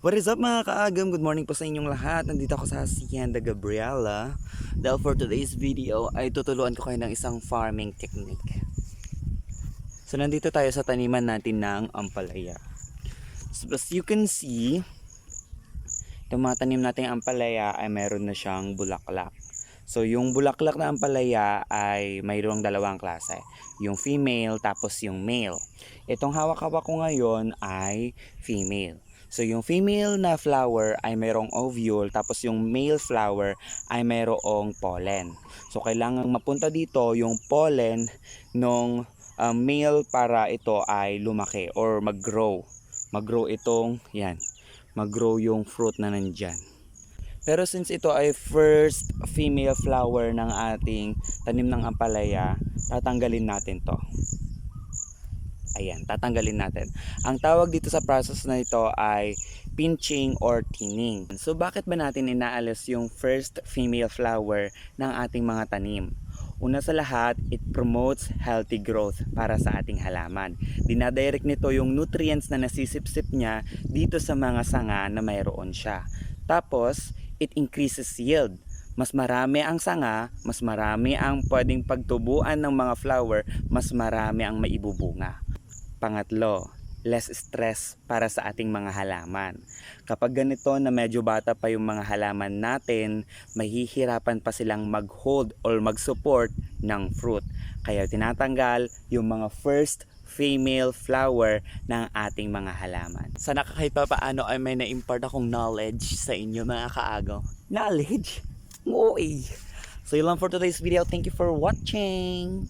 What is up mga kaagam? Good morning po sa inyong lahat. Nandito ako sa Hacienda Gabriela. Dahil for today's video ay tutuluan ko kayo ng isang farming technique. So nandito tayo sa taniman natin ng ampalaya. So as you can see, itong mga tanim natin ampalaya ay mayroon na siyang bulaklak. So yung bulaklak na ampalaya ay mayroong dalawang klase. Yung female tapos yung male. Itong hawak-hawak ko ngayon ay female. So yung female na flower ay mayroong ovule tapos yung male flower ay mayroong pollen. So kailangan mapunta dito yung pollen nung male para ito ay lumaki or mag-grow. Mag-grow itong yan. Mag-grow yung fruit na nandyan. Pero since ito ay first female flower ng ating tanim ng ampalaya, tatanggalin natin to. Ayan, tatanggalin natin. Ang tawag dito sa process na ito ay pinching or thinning. So bakit ba natin inaalis yung first female flower ng ating mga tanim? Una sa lahat, it promotes healthy growth para sa ating halaman. Dinadirect nito yung nutrients na nasisipsip niya dito sa mga sanga na mayroon siya. Tapos, it increases yield. Mas marami ang sanga, mas marami ang pwedeng pagtubuan ng mga flower, mas marami ang maibubunga. Pangatlo, less stress para sa ating mga halaman. Kapag ganito na medyo bata pa yung mga halaman natin, mahihirapan pa silang mag-hold or mag-support ng fruit. Kaya tinatanggal yung mga first female flower ng ating mga halaman. Sana kahit pa paano ay may na-impart akong knowledge sa inyo mga kaagaw. Knowledge? OA. So yun lang for today's video. Thank you for watching.